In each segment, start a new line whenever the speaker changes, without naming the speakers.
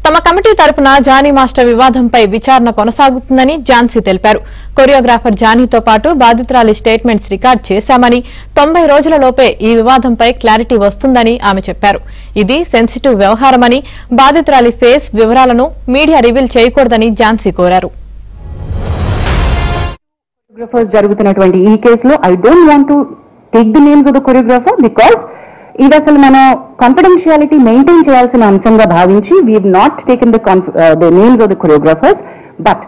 తమ కమిటీ తరపున Johnny master వివాదంపై విచారణ కొనసాగుతుందని ఝాన్సీ తెలిపారు. కొరియోగ్రాఫర్ జానీతో పాటు బాధితురాలి స్టేట్మెంట్స్ రికార్డు చేశామని 90 రోజులలోపే ఈ వివాదంపై క్లారిటీ వస్తుందని ఆమె చెప్పారు. ఇది సెన్సిటివ్ వ్యవహారమని బాధితురాలి ఫేస్ వివరాలను మీడియా రివీల్ చేయకూడదని ఝాన్సీ కోరారు.
జరుగుతున్నటువంటి ఈ కేసులో I don't want to take the names of the choreographer because ఇది అసలు మనం కాన్ఫిడెన్షియాలిటీ మెయింటైన్ చేయాల్సిన అంశంగా భావించి we have not taken the names of the choreographers. But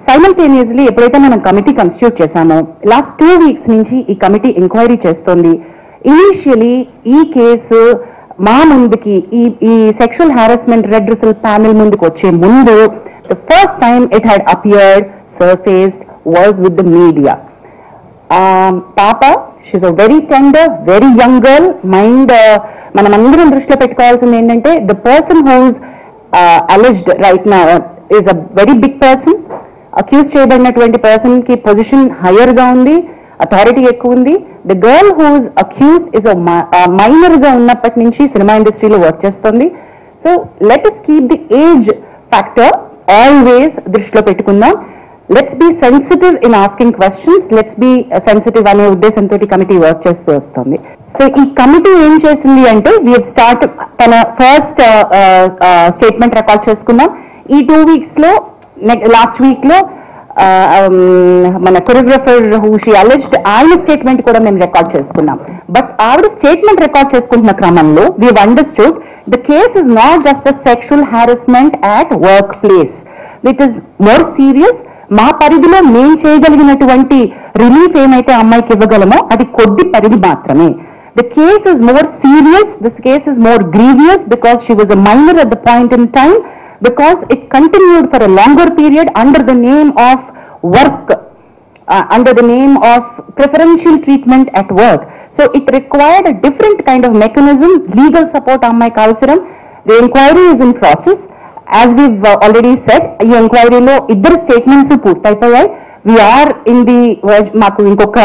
simultaneously ఎప్పుడైతే మనం కమిటీ కన్స్టిట్యూట్ చేశామో లాస్ట్ 2 వీక్స్ నుంచి ఈ కమిటీ ఎంక్వైరీ చేస్తోంది. ఇనీషియలీ ఈ కేసు మా ముందుకి ఈ సెక్షువల్ హారాస్మెంట్ రెడ్రెసల్ ప్యానెల్ ముందుకు వచ్చే ముందు the first time it had appeared surfaced was with the media. Papa, she's a very tender, very young girl. Mind, manamandram drishlo pettukovalsindi endante the person who's alleged right now is a very big person. Accused cheyabadinatuvanti person ki position higher ga undi, authority ekku undi. The girl who's accused is a minor ga unnappati nunchi cinema industry lo work chestundi. So let us keep the age factor always drishlo pettukundam. Let's be sensitive in asking questions. Let's be sensitive ane uddeshanto committee work chestu vastundi. So ee committee em chesindi ante we have started tana first statement record cheskunnam. Ee 2 weeks lo last week lo mana choreographer who she alleged ఆయన statement kuda mem record cheskunnam. But our statement record cheskuntunna kramanlo we have understood the case is not just a sexual harassment at workplace. It is more serious. మా పరిధిలో మేం చేయగలిగినటువంటి relief ఏమైతే అమ్మాయికి ఇవ్వగలమో అది కొద్ది పరిధి మాత్రమే. The case is more serious, this case is more grievous because she was a minor at the point in time, because it continued for a longer period under the name of work, under the name of preferential treatment at work. So it required a different kind of mechanism, legal support ammaiki avasaram. The inquiry is in process. As we've already said, ఈ enquiry లో ఇద్దరు statements పూర్తయిపోయాయి. We are in the మాకు ఇంకొక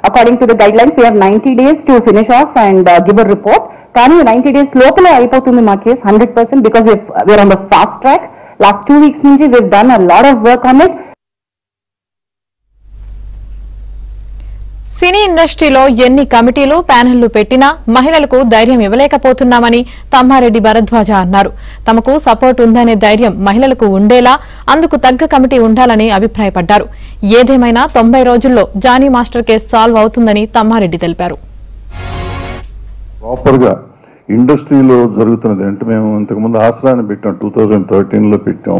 according to the guidelines we have 90 days to finish off and give a report. కానీ 90 days లోపలే అయిపోతుంది మా case 100% because we are on the fast track. Last 2 weeks నుంచి we've done a lot of work on it.
సినీ ఇండస్ట్రీలో ఎన్ని కమిటీలు ప్యానెళ్లు పెట్టినా మహిళలకు ధైర్యం ఇవ్వలేకపోతున్నామని తమ్మారెడ్డి భరద్వాజ అన్నారు. తమకు సపోర్ట్ ఉందనే ధైర్యం మహిళలకు ఉండేలా అందుకు తగ్గ కమిటీ ఉండాలని అభిప్రాయపడ్డారు. ఏదేమైనా 90 రోజుల్లో జానీ మాస్టర్ కేసు సాల్వ్ అవుతుందని తమ్మారెడ్డి తెలిపారు.
ప్రాపర్గా ఇండస్ట్రీలో జరుగుతున్నది అంటే మేము ఇంతకుముందు ఆసరాన్ని పెట్టాం, 2013లో పెట్టాం.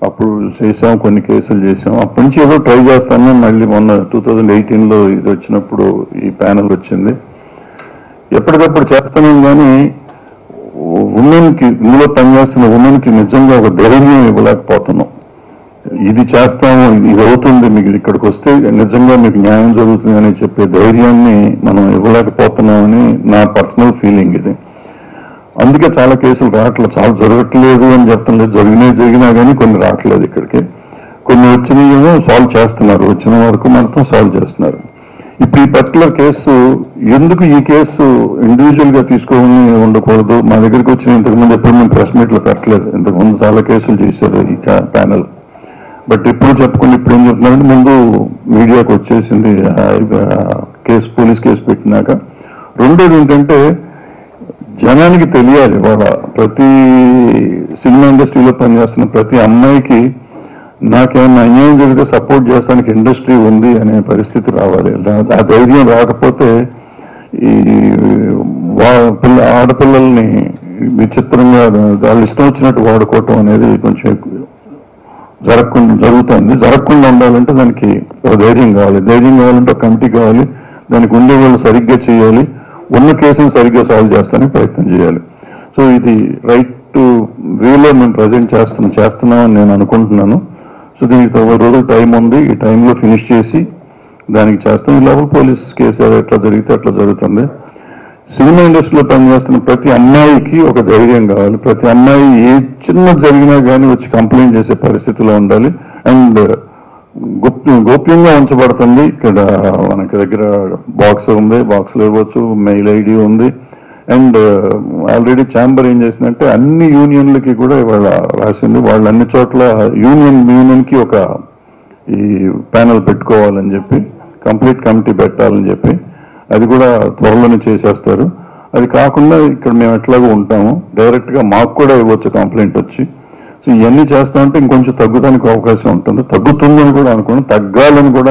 అప్పుడు చేసాం, కొన్ని కేసులు చేసాం. అప్పటి నుంచి ఏదో ట్రై చేస్తాను. మళ్ళీ మొన్న 2018లో ఇది వచ్చినప్పుడు ఈ ప్యానెల్ వచ్చింది. ఎప్పటికప్పుడు చేస్తున్నాం. కానీ ఉమెన్కి, ఇందులో పనిచేస్తున్న ఉమెన్కి నిజంగా ఒక ధైర్యం ఇవ్వలేకపోతున్నాం. ఇది చేస్తాము, ఇది అవుతుంది, మీకు ఇక్కడికి వస్తే నిజంగా మీకు న్యాయం జరుగుతుంది అని చెప్పే ధైర్యాన్ని మనం ఇవ్వలేకపోతున్నామని నా పర్సనల్ ఫీలింగ్ ఇది. అందుకే చాలా కేసులు రావట్లేదు, చాలా జరగట్లేదు అని చెప్పడం లేదు. జరిగినా కానీ కొన్ని రావట్లేదు ఇక్కడికి. కొన్ని వచ్చినాయేమో సాల్వ్ చేస్తున్నారు, వచ్చిన వరకు మాత్రం సాల్వ్ చేస్తున్నారు. ఇప్పుడు ఈ పర్టికులర్ కేసు ఎందుకు ఈ కేసు ఇండివిజువల్గా తీసుకోని ఉండకూడదు. మా దగ్గరికి వచ్చిన ఇంతకుముందు ఎప్పుడు మేము ప్రెస్ మీట్లో పెట్టలేదు. ఇంతకుముందు చాలా కేసులు చేశారు ఈ ప్యానెల్. బట్ ఇప్పుడు చెప్పుకుని ఇప్పుడు ఏం చెప్తున్నారంటే ముందు మీడియాకు వచ్చేసింది కేసు, పోలీస్ కేసు పెట్టినాక. రెండోది ఏంటంటే జనానికి తెలియాలి, వాళ్ళ ప్రతి సినిమా ఇండస్ట్రీలో పనిచేస్తున్న ప్రతి అమ్మాయికి నాకేమన్నా అన్యాయం జరిగితే సపోర్ట్ చేస్తానికి ఇండస్ట్రీ ఉంది అనే పరిస్థితి రావాలి. ఆ ధైర్యం రాకపోతే ఈ ఆడపిల్లల్ని విచిత్రంగా వాళ్ళు ఇష్టం వచ్చినట్టు వాడుకోవటం అనేది కొంచెం జరగకుండా ఉండాలంటే దానికి ఒక ధైర్యం కావాలి. ధైర్యం కావాలంటే ఒక కమిటీ కావాలి. దానికి ఉండే వాళ్ళు సరిగ్గా చేయాలి, ఉన్న కేసును సరిగ్గా సాల్వ్ చేస్తానికి ప్రయత్నం చేయాలి. సో ఇది రైట్ వేలో మేము ప్రజెంట్ చేస్తున్నామని నేను అనుకుంటున్నాను. సో దీనికి 90 రోజులు టైం ఉంది. ఈ టైంలో ఫినిష్ చేసి దానికి చేస్తాం. ఈ లోపల పోలీస్ కేసు ఎట్లా జరిగితే అట్లా జరుగుతుంది. సినిమా ఇండస్ట్రీలో పనిచేస్తున్న ప్రతి అమ్మాయికి ఒక ధైర్యం కావాలి. ప్రతి అమ్మాయి ఏ చిన్నది జరిగినా కానీ వచ్చి కంప్లైంట్ చేసే పరిస్థితిలో ఉండాలి. అండ్ గోప్యంగా ఉంచబడుతుంది. ఇక్కడ మనకి దగ్గర బాక్స్ ఉంది, బాక్స్లో ఇవ్వచ్చు, మెయిల్ ఐడి ఉంది. అండ్ ఆల్రెడీ ఛాంబర్ ఏం చేసిందంటే అన్ని యూనియన్లకి కూడా ఇవాళ రాసింది, వాళ్ళు అన్ని చోట్ల యూనియన్కి ఒక ఈ ప్యానల్ పెట్టుకోవాలని చెప్పి, కంప్లీట్ కమిటీ పెట్టాలని చెప్పి, అది కూడా త్వరలోనే చేసేస్తారు. అది కాకుండా ఇక్కడ మేము ఎట్లాగో ఉంటాము, డైరెక్ట్గా మాకు కూడా ఇవ్వచ్చు కంప్లైంట్ వచ్చి. సో ఇవన్నీ చేస్తామంటే ఇంకొంచెం తగ్గుతానికి అవకాశం ఉంటుంది, తగ్గుతుందని కూడా అనుకోండి, తగ్గాలని కూడా